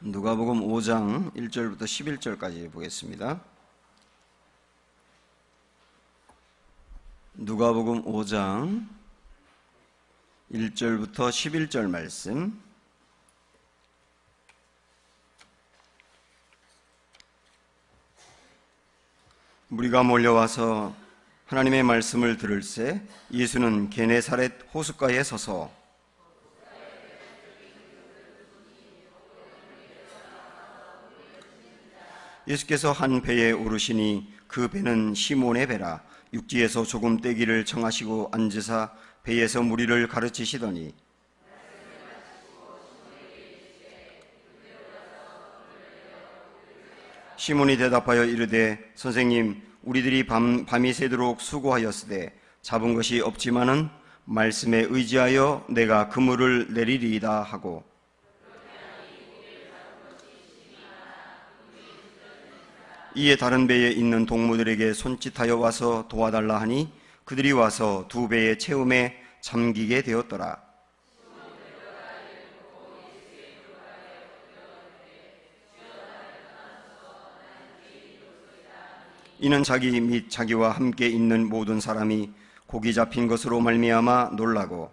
누가복음 5장 1절부터 11절까지 보겠습니다. 누가복음 5장 1절부터 11절 말씀. 무리가 몰려와서 하나님의 말씀을 들을새 예수는 게네사렛 호숫가에 서서 예수께서 한 배에 오르시니 그 배는 시몬의 배라. 육지에서 조금 떼기를 청하시고 앉으사 배에서 무리를 가르치시더니 시몬이 대답하여 이르되 선생님, 우리들이 밤이 새도록 수고하였으되 잡은 것이 없지만은 말씀에 의지하여 내가 그물을 내리리이다 하고, 이에 다른 배에 있는 동무들에게 손짓하여 와서 도와달라 하니 그들이 와서 두 배의 채움에 잠기게 되었더라. 이는 자기 및 자기와 함께 있는 모든 사람이 고기 잡힌 것으로 말미암아 놀라고,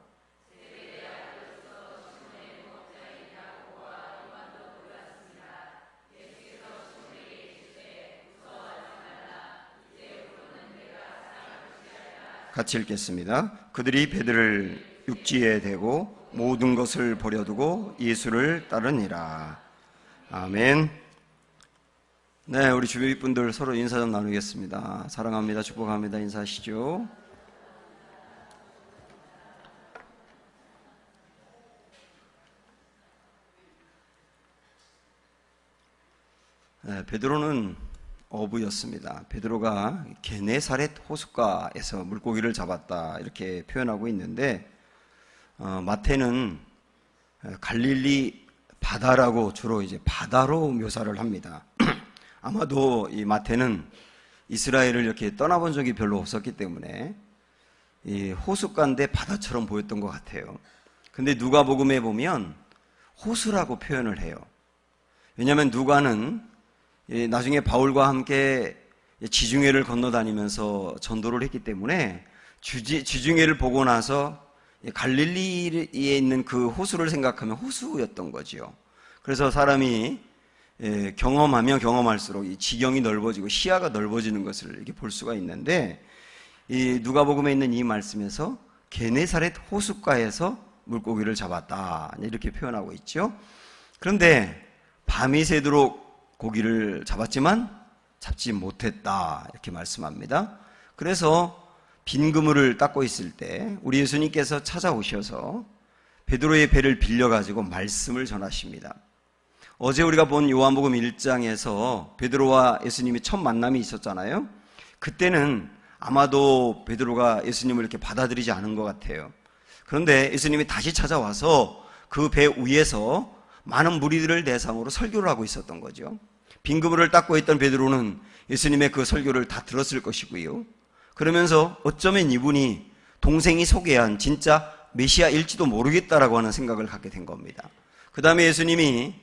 같이 읽겠습니다. 그들이 배들을 육지에 대고 모든 것을 버려두고 예수를 따르니라. 아멘. 네, 우리 주변 분들 서로 인사 좀 나누겠습니다. 사랑합니다, 축복합니다 인사하시죠. 네, 베드로는 어부였습니다. 베드로가 게네사렛 호숫가에서 물고기를 잡았다 이렇게 표현하고 있는데, 마태는 갈릴리 바다라고 주로 이제 바다로 묘사를 합니다. 아마도 이 마태는 이스라엘을 이렇게 떠나본 적이 별로 없었기 때문에 이 호숫가인데 바다처럼 보였던 것 같아요. 근데 누가복음에 보면 호수라고 표현을 해요. 왜냐하면 누가는 나중에 바울과 함께 지중해를 건너다니면서 전도를 했기 때문에 지중해를 보고 나서 갈릴리에 있는 그 호수를 생각하면 호수였던 거지요. 그래서 사람이 경험하면 경험할수록 이 지경이 넓어지고 시야가 넓어지는 것을 이렇게 볼 수가 있는데, 이 누가복음에 있는 이 말씀에서 게네사렛 호숫가에서 물고기를 잡았다 이렇게 표현하고 있죠. 그런데 밤이 새도록 고기를 잡았지만 잡지 못했다 이렇게 말씀합니다. 그래서 빈 그물을 닦고 있을 때 우리 예수님께서 찾아오셔서 베드로의 배를 빌려가지고 말씀을 전하십니다. 어제 우리가 본 요한복음 1장에서 베드로와 예수님이 첫 만남이 있었잖아요. 그때는 아마도 베드로가 예수님을 이렇게 받아들이지 않은 것 같아요. 그런데 예수님이 다시 찾아와서 그 배 위에서 많은 무리들을 대상으로 설교를 하고 있었던 거죠. 빈 그물을 닦고 있던 베드로는 예수님의 그 설교를 다 들었을 것이고요. 그러면서 어쩌면 이분이 동생이 소개한 진짜 메시아일지도 모르겠다라고 하는 생각을 갖게 된 겁니다. 그 다음에 예수님이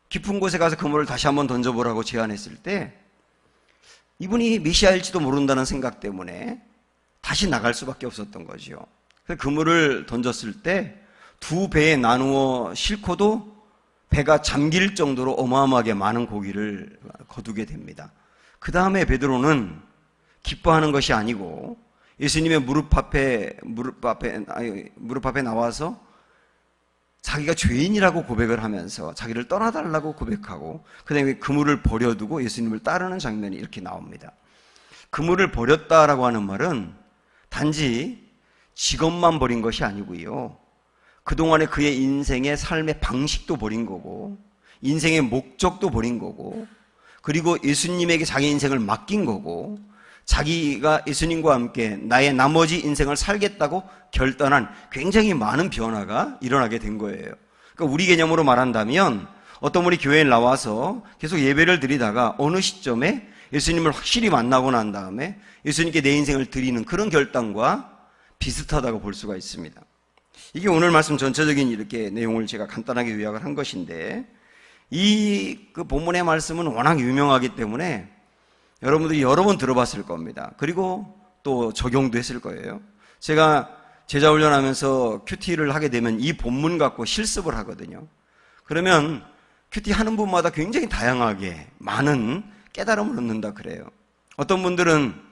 깊은 곳에 가서 그물을 다시 한번 던져보라고 제안했을 때 이분이 메시아일지도 모른다는 생각 때문에 다시 나갈 수밖에 없었던 거죠. 그래서 그물을 던졌을 때 두 배에 나누어 싣고도 배가 잠길 정도로 어마어마하게 많은 고기를 거두게 됩니다. 그 다음에 베드로는 기뻐하는 것이 아니고 예수님의 무릎 앞에 나와서 자기가 죄인이라고 고백을 하면서 자기를 떠나달라고 고백하고 그 다음에 그물을 버려두고 예수님을 따르는 장면이 이렇게 나옵니다. 그물을 버렸다라고 하는 말은 단지 직업만 버린 것이 아니고요. 그동안의 그의 인생의 삶의 방식도 버린 거고 인생의 목적도 버린 거고 그리고 예수님에게 자기 인생을 맡긴 거고 자기가 예수님과 함께 나의 나머지 인생을 살겠다고 결단한 굉장히 많은 변화가 일어나게 된 거예요. 그러니까 우리 개념으로 말한다면 어떤 분이 교회에 나와서 계속 예배를 드리다가 어느 시점에 예수님을 확실히 만나고 난 다음에 예수님께 내 인생을 드리는 그런 결단과 비슷하다고 볼 수가 있습니다. 이게 오늘 말씀 전체적인 이렇게 내용을 제가 간단하게 요약을 한 것인데, 그 본문의 말씀은 워낙 유명하기 때문에 여러분들이 여러 번 들어봤을 겁니다. 그리고 또 적용도 했을 거예요. 제가 제자 훈련하면서 큐티를 하게 되면 이 본문 갖고 실습을 하거든요. 그러면 큐티 하는 분마다 굉장히 다양하게 많은 깨달음을 얻는다 그래요. 어떤 분들은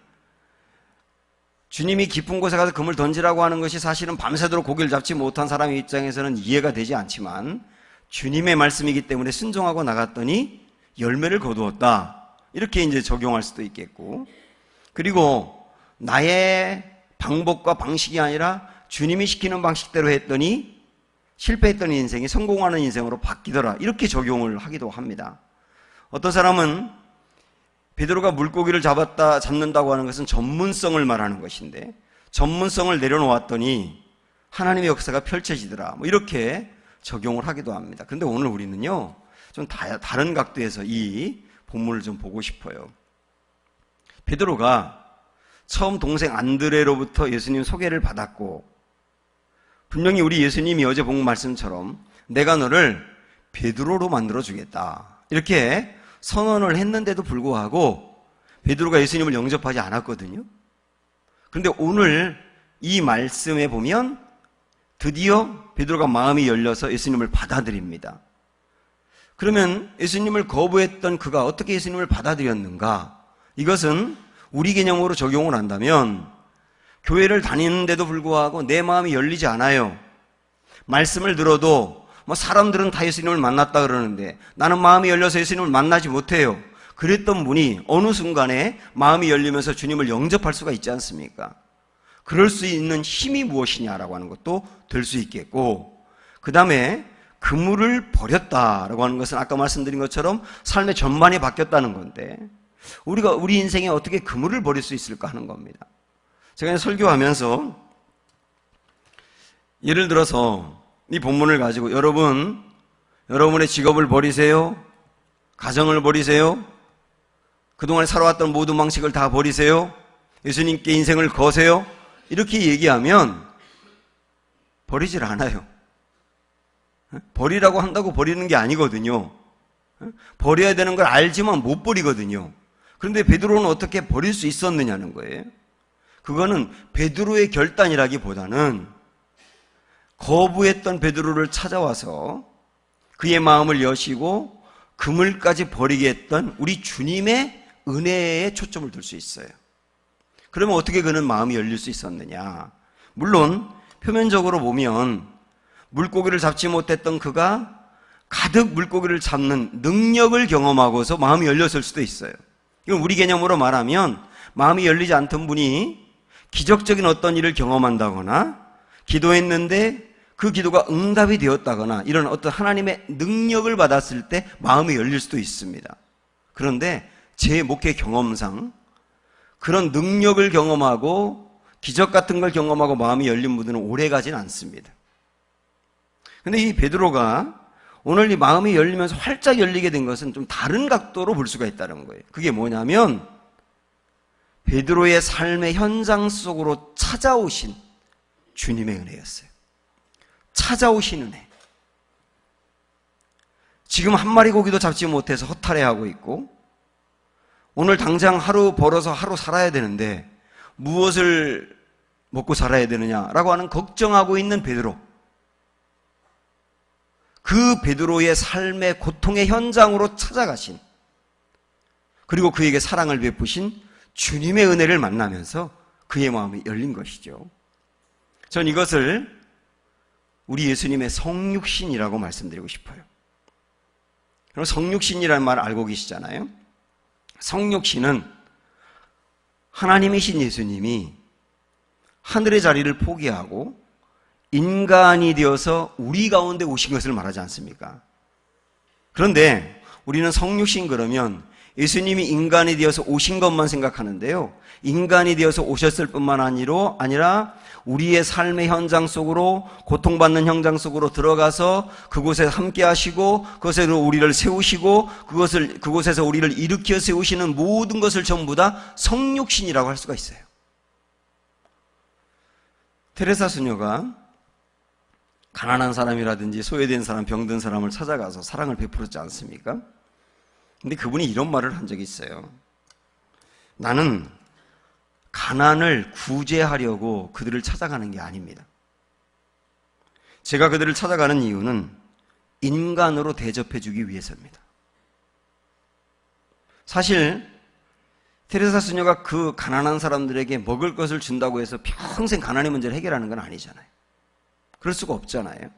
주님이 깊은 곳에 가서 금을 던지라고 하는 것이 사실은 밤새도록 고기를 잡지 못한 사람의 입장에서는 이해가 되지 않지만 주님의 말씀이기 때문에 순종하고 나갔더니 열매를 거두었다. 이렇게 이제 적용할 수도 있겠고, 그리고 나의 방법과 방식이 아니라 주님이 시키는 방식대로 했더니 실패했던 인생이 성공하는 인생으로 바뀌더라. 이렇게 적용을 하기도 합니다. 어떤 사람은 베드로가 물고기를 잡는다고 하는 것은 전문성을 말하는 것인데 전문성을 내려놓았더니 하나님의 역사가 펼쳐지더라. 뭐 이렇게 적용을 하기도 합니다. 그런데 오늘 우리는요, 좀 다른 각도에서 이 본문을 좀 보고 싶어요. 베드로가 처음 동생 안드레로부터 예수님 소개를 받았고, 분명히 우리 예수님이 어제 본 말씀처럼 내가 너를 베드로로 만들어 주겠다 이렇게 선언을 했는데도 불구하고 베드로가 예수님을 영접하지 않았거든요. 그런데 오늘 이 말씀에 보면 드디어 베드로가 마음이 열려서 예수님을 받아들입니다. 그러면 예수님을 거부했던 그가 어떻게 예수님을 받아들였는가? 이것은 우리 개념으로 적용을 한다면 교회를 다니는데도 불구하고 내 마음이 열리지 않아요. 말씀을 들어도 사람들은 다 예수님을 만났다 그러는데 나는 마음이 열려서 예수님을 만나지 못해요. 그랬던 분이 어느 순간에 마음이 열리면서 주님을 영접할 수가 있지 않습니까? 그럴 수 있는 힘이 무엇이냐라고 하는 것도 될 수 있겠고, 그 다음에 그물을 버렸다라고 하는 것은 아까 말씀드린 것처럼 삶의 전반이 바뀌었다는 건데 우리가 우리 인생에 어떻게 그물을 버릴 수 있을까 하는 겁니다. 제가 설교하면서 예를 들어서 이 본문을 가지고 여러분의 직업을 버리세요, 가정을 버리세요, 그동안 살아왔던 모든 방식을 다 버리세요, 예수님께 인생을 거세요, 이렇게 얘기하면 버리질 않아요. 버리라고 한다고 버리는 게 아니거든요. 버려야 되는 걸 알지만 못 버리거든요. 그런데 베드로는 어떻게 버릴 수 있었느냐는 거예요. 그거는 베드로의 결단이라기보다는 거부했던 베드로를 찾아와서 그의 마음을 여시고 그물까지 버리게 했던 우리 주님의 은혜에 초점을 둘 수 있어요. 그러면 어떻게 그는 마음이 열릴 수 있었느냐? 물론 표면적으로 보면 물고기를 잡지 못했던 그가 가득 물고기를 잡는 능력을 경험하고서 마음이 열렸을 수도 있어요. 이건 우리 개념으로 말하면 마음이 열리지 않던 분이 기적적인 어떤 일을 경험한다거나 기도했는데 그 기도가 응답이 되었다거나 이런 어떤 하나님의 능력을 받았을 때 마음이 열릴 수도 있습니다. 그런데 제 목회 경험상 그런 능력을 경험하고 기적 같은 걸 경험하고 마음이 열린 분들은 오래 가진 않습니다. 근데 이 베드로가 오늘 이 마음이 열리면서 활짝 열리게 된 것은 좀 다른 각도로 볼 수가 있다는 거예요. 그게 뭐냐면 베드로의 삶의 현장 속으로 찾아오신 주님의 은혜였어요. 찾아오신 은혜. 지금 한 마리 고기도 잡지 못해서 허탈해하고 있고 오늘 당장 하루 벌어서 하루 살아야 되는데 무엇을 먹고 살아야 되느냐라고 하는 걱정하고 있는 베드로. 그 베드로의 삶의 고통의 현장으로 찾아가신, 그리고 그에게 사랑을 베푸신 주님의 은혜를 만나면서 그의 마음이 열린 것이죠. 전 이것을 우리 예수님의 성육신이라고 말씀드리고 싶어요. 그럼 성육신이라는 말 알고 계시잖아요. 성육신은 하나님이신 예수님이 하늘의 자리를 포기하고 인간이 되어서 우리 가운데 오신 것을 말하지 않습니까? 그런데 우리는 성육신 그러면 예수님이 인간이 되어서 오신 것만 생각하는데요. 인간이 되어서 오셨을 뿐만 아니라 우리의 삶의 현장 속으로, 고통받는 현장 속으로 들어가서 그곳에 함께 하시고 그곳에서 우리를 세우시고 그곳에서 우리를 일으켜 세우시는 모든 것을 전부 다 성육신이라고 할 수가 있어요. 테레사 수녀가 가난한 사람이라든지 소외된 사람, 병든 사람을 찾아가서 사랑을 베풀었지 않습니까? 근데 그분이 이런 말을 한 적이 있어요. 나는 가난을 구제하려고 그들을 찾아가는 게 아닙니다. 제가 그들을 찾아가는 이유는 인간으로 대접해 주기 위해서입니다. 사실 테레사 수녀가 그 가난한 사람들에게 먹을 것을 준다고 해서 평생 가난의 문제를 해결하는 건 아니잖아요. 그럴 수가 없잖아요.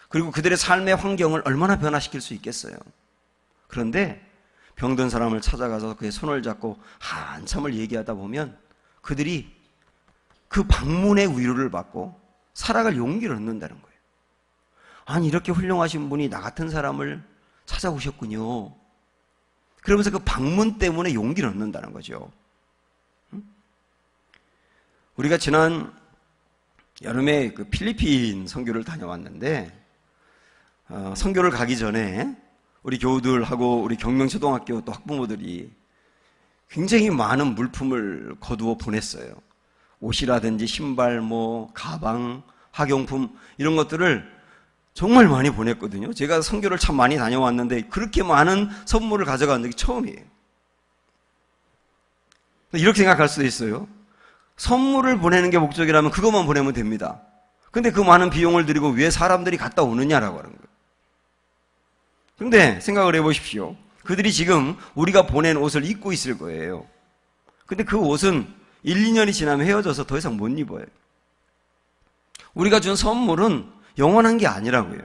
그리고 그들의 삶의 환경을 얼마나 변화시킬 수 있겠어요. 그런데 병든 사람을 찾아가서 그의 손을 잡고 한참을 얘기하다 보면 그들이 그 방문의 위로를 받고 살아갈 용기를 얻는다는 거예요. 아니, 이렇게 훌륭하신 분이 나 같은 사람을 찾아오셨군요. 그러면서 그 방문 때문에 용기를 얻는다는 거죠. 우리가 지난 여름에 그 필리핀 선교를 다녀왔는데, 선교를 가기 전에 우리 교우들하고 우리 경명초등학교 또 학부모들이 굉장히 많은 물품을 거두어 보냈어요. 옷이라든지 신발, 가방, 학용품 이런 것들을 정말 많이 보냈거든요. 제가 선교를 참 많이 다녀왔는데 그렇게 많은 선물을 가져간 적이 처음이에요. 이렇게 생각할 수도 있어요. 선물을 보내는 게 목적이라면 그것만 보내면 됩니다. 근데 그 많은 비용을 들이고 왜 사람들이 갔다 오느냐라고 하는 거예요. 근데 생각을 해보십시오. 그들이 지금 우리가 보낸 옷을 입고 있을 거예요. 근데 그 옷은 1, 2년이 지나면 헤어져서 더 이상 못 입어요. 우리가 준 선물은 영원한 게 아니라고요.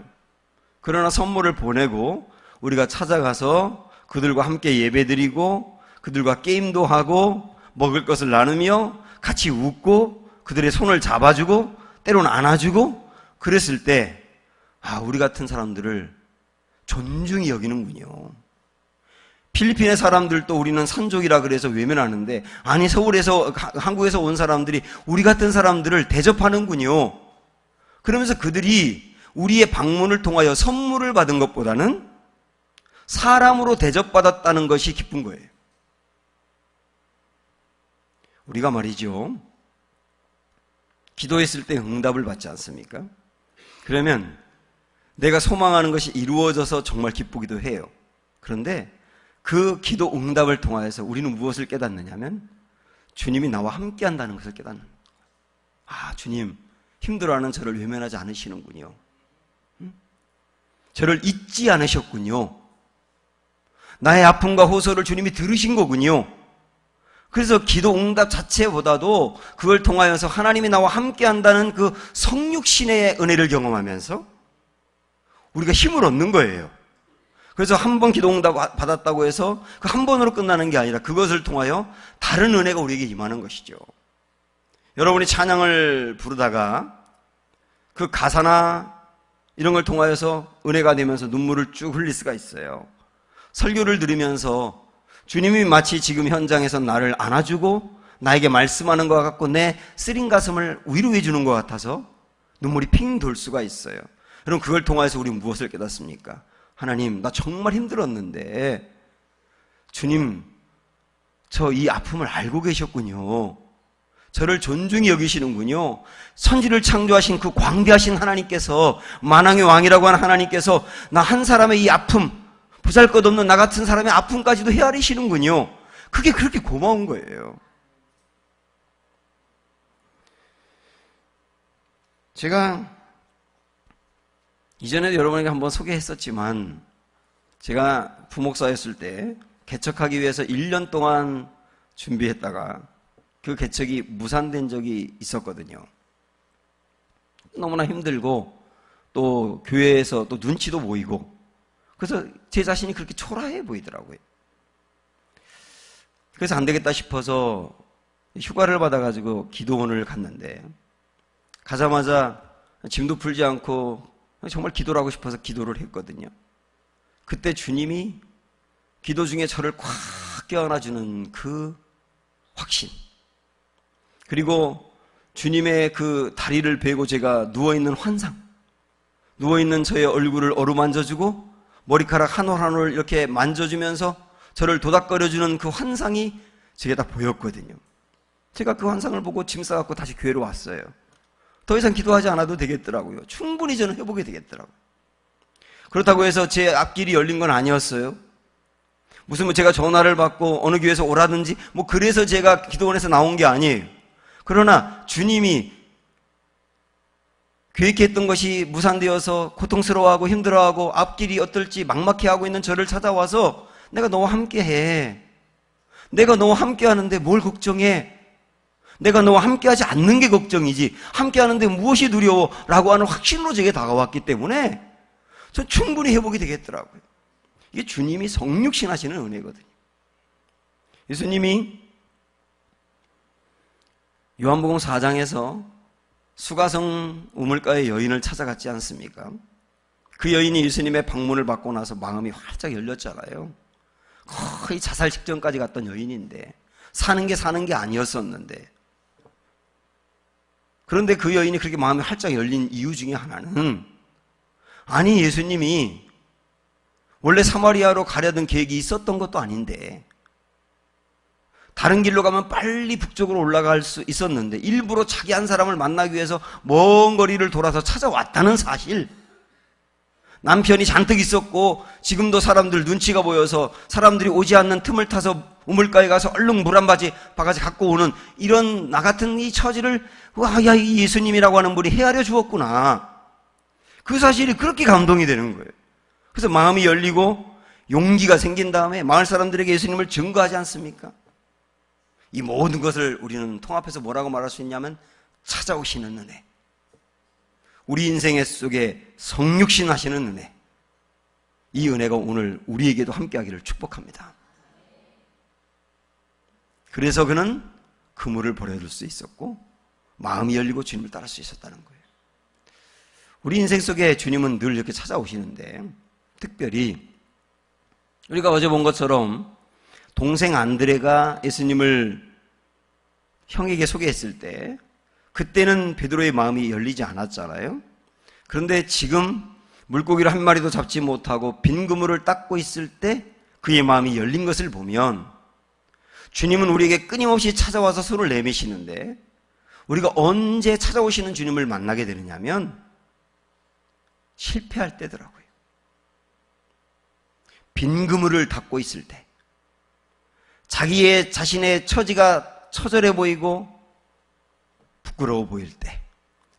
그러나 선물을 보내고 우리가 찾아가서 그들과 함께 예배드리고 그들과 게임도 하고 먹을 것을 나누며 같이 웃고 그들의 손을 잡아주고 때로는 안아주고 그랬을 때 우리 같은 사람들을 존중히 여기는군요. 필리핀의 사람들도 우리는 산족이라 그래서 외면하는데 아니 서울에서 한국에서 온 사람들이 우리 같은 사람들을 대접하는군요. 그러면서 그들이 우리의 방문을 통하여 선물을 받은 것보다는 사람으로 대접받았다는 것이 기쁜 거예요. 우리가 말이죠, 기도했을 때 응답을 받지 않습니까? 그러면 내가 소망하는 것이 이루어져서 정말 기쁘기도 해요. 그런데 그 기도 응답을 통하여서 우리는 무엇을 깨닫느냐면 주님이 나와 함께 한다는 것을 깨닫는 거예요. 주님 힘들어하는 저를 외면하지 않으시는군요. 저를 잊지 않으셨군요. 나의 아픔과 호소를 주님이 들으신 거군요. 그래서 기도 응답 자체보다도 그걸 통하여서 하나님이 나와 함께 한다는 그 성육신의 은혜를 경험하면서 우리가 힘을 얻는 거예요. 그래서 한 번 기도 응답 받았다고 해서 그 한 번으로 끝나는 게 아니라 그것을 통하여 다른 은혜가 우리에게 임하는 것이죠. 여러분이 찬양을 부르다가 그 가사나 이런 걸 통하여서 은혜가 되면서 눈물을 쭉 흘릴 수가 있어요. 설교를 들으면서 주님이 마치 지금 현장에서 나를 안아주고 나에게 말씀하는 것 같고 내 쓰린 가슴을 위로해 주는 것 같아서 눈물이 핑 돌 수가 있어요. 여러분 그걸 통해서 우리는 무엇을 깨닫습니까? 하나님, 나 정말 힘들었는데 주님, 저 이 아픔을 알고 계셨군요. 저를 존중히 여기시는군요. 천지를 창조하신 그 광대하신 하나님께서, 만왕의 왕이라고 하는 하나님께서 나 한 사람의 이 아픔, 보잘것없는 나 같은 사람의 아픔까지도 헤아리시는군요. 그게 그렇게 고마운 거예요. 제가 이전에도 여러분에게 한번 소개했었지만 제가 부목사였을 때 개척하기 위해서 1년 동안 준비했다가 그 개척이 무산된 적이 있었거든요. 너무나 힘들고 또 교회에서 또 눈치도 보이고 그래서 제 자신이 그렇게 초라해 보이더라고요. 그래서 안 되겠다 싶어서 휴가를 받아가지고 기도원을 갔는데 가자마자 짐도 풀지 않고 정말 기도를 하고 싶어서 기도를 했거든요. 그때 주님이 기도 중에 저를 콱 껴안아주는 그 확신, 그리고 주님의 그 다리를 베고 제가 누워있는 환상, 누워있는 저의 얼굴을 어루만져주고 머리카락 한 올 한 올 이렇게 만져주면서 저를 도닥거려주는 그 환상이 제게 다 보였거든요. 제가 그 환상을 보고 짐 싸갖고 다시 교회로 왔어요. 더 이상 기도하지 않아도 되겠더라고요. 충분히 저는 회복이 되겠더라고요. 그렇다고 해서 제 앞길이 열린 건 아니었어요. 무슨 제가 전화를 받고 어느 교회에서 오라든지 그래서 제가 기도원에서 나온 게 아니에요. 그러나 주님이 계획했던 것이 무산되어서 고통스러워하고 힘들어하고 앞길이 어떨지 막막해하고 있는 저를 찾아와서 내가 너와 함께해. 내가 너와 함께하는데 뭘 걱정해? 내가 너와 함께하지 않는 게 걱정이지 함께하는데 무엇이 두려워? 라고 하는 확신으로 제게 다가왔기 때문에 전 충분히 회복이 되겠더라고요. 이게 주님이 성육신하시는 은혜거든요. 예수님이 요한복음 4장에서 수가성 우물가의 여인을 찾아갔지 않습니까? 그 여인이 예수님의 방문을 받고 나서 마음이 활짝 열렸잖아요. 거의 자살 직전까지 갔던 여인인데 사는 게 아니었었는데, 그런데 그 여인이 그렇게 마음이 활짝 열린 이유 중에 하나는, 아니 예수님이 원래 사마리아로 가려던 계획이 있었던 것도 아닌데 다른 길로 가면 빨리 북쪽으로 올라갈 수 있었는데 일부러 자기 한 사람을 만나기 위해서 먼 거리를 돌아서 찾아왔다는 사실, 남편이 잔뜩 있었고 지금도 사람들 눈치가 보여서 사람들이 오지 않는 틈을 타서 우물가에 가서 얼른 물 한 바가지 갖고 오는 이런 나 같은 이 처지를 야, 이 예수님이라고 하는 분이 헤아려 주었구나. 그 사실이 그렇게 감동이 되는 거예요. 그래서 마음이 열리고 용기가 생긴 다음에 마을 사람들에게 예수님을 증거하지 않습니까? 이 모든 것을 우리는 통합해서 뭐라고 말할 수 있냐면 찾아오시는 은혜, 우리 인생 속에 성육신 하시는 은혜, 이 은혜가 오늘 우리에게도 함께하기를 축복합니다. 그래서 그는 그물을 버려둘 수 있었고 마음이 열리고 주님을 따를 수 있었다는 거예요. 우리 인생 속에 주님은 늘 이렇게 찾아오시는데, 특별히 우리가 어제 본 것처럼 동생 안드레가 예수님을 형에게 소개했을 때 그때는 베드로의 마음이 열리지 않았잖아요. 그런데 지금 물고기를 한 마리도 잡지 못하고 빈 그물을 닦고 있을 때 그의 마음이 열린 것을 보면, 주님은 우리에게 끊임없이 찾아와서 손을 내미시는데 우리가 언제 찾아오시는 주님을 만나게 되느냐면 실패할 때더라고요. 빈 그물을 닦고 있을 때, 자신의 처지가 처절해 보이고 부끄러워 보일 때,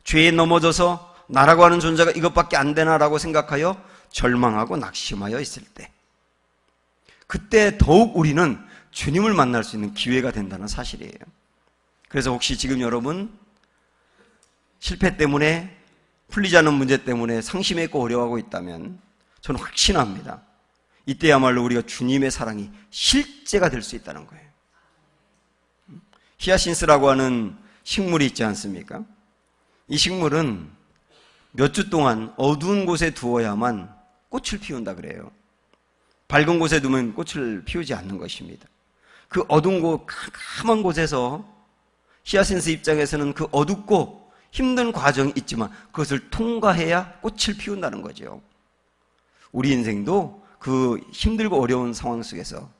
죄에 넘어져서 나라고 하는 존재가 이것밖에 안 되나라고 생각하여 절망하고 낙심하여 있을 때, 그때 더욱 우리는 주님을 만날 수 있는 기회가 된다는 사실이에요. 그래서 혹시 지금 여러분 실패 때문에, 풀리지 않는 문제 때문에 상심해 있고 어려워하고 있다면 저는 확신합니다. 이때야말로 우리가 주님의 사랑이 실제가 될 수 있다는 거예요. 히아신스라고 하는 식물이 있지 않습니까? 이 식물은 몇 주 동안 어두운 곳에 두어야만 꽃을 피운다 그래요. 밝은 곳에 두면 꽃을 피우지 않는 것입니다. 그 어두운 곳, 캄캄한 곳에서 히아신스 입장에서는 그 어둡고 힘든 과정이 있지만 그것을 통과해야 꽃을 피운다는 거죠. 우리 인생도 그 힘들고 어려운 상황 속에서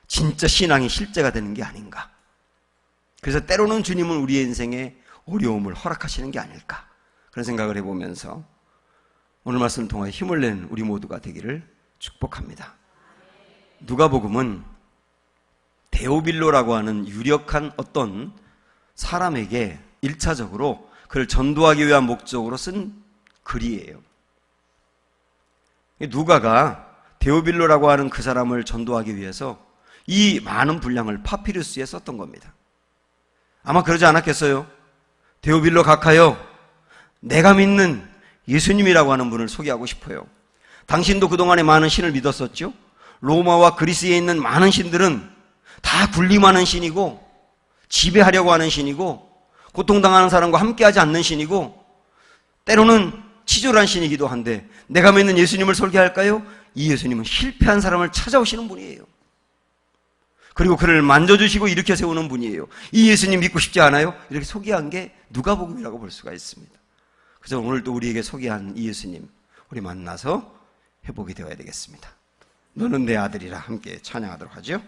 진짜 신앙이 실제가 되는 게 아닌가. 그래서 때로는 주님은 우리의 인생에 어려움을 허락하시는 게 아닐까, 그런 생각을 해보면서 오늘 말씀을 통하여 힘을 낸 우리 모두가 되기를 축복합니다. 누가복음은 데오빌로라고 하는 유력한 어떤 사람에게 1차적으로 그를 전도하기 위한 목적으로 쓴 글이에요. 누가가 데오빌로라고 하는 그 사람을 전도하기 위해서 이 많은 분량을 파피루스에 썼던 겁니다. 아마 그러지 않았겠어요? 데오빌로 각하여, 내가 믿는 예수님이라고 하는 분을 소개하고 싶어요. 당신도 그동안에 많은 신을 믿었었죠? 로마와 그리스에 있는 많은 신들은 다 군림하는 신이고 지배하려고 하는 신이고 고통당하는 사람과 함께하지 않는 신이고 때로는 치졸한 신이기도 한데, 내가 믿는 예수님을 소개할까요? 이 예수님은 실패한 사람을 찾아오시는 분이에요. 그리고 그를 만져주시고 일으켜 세우는 분이에요. 이 예수님 믿고 싶지 않아요? 이렇게 소개한 게 누가복음이라고 볼 수가 있습니다. 그래서 오늘 또 우리에게 소개한 이 예수님, 우리 만나서 회복이 되어야 되겠습니다. 너는 내 아들이라 함께 찬양하도록 하죠.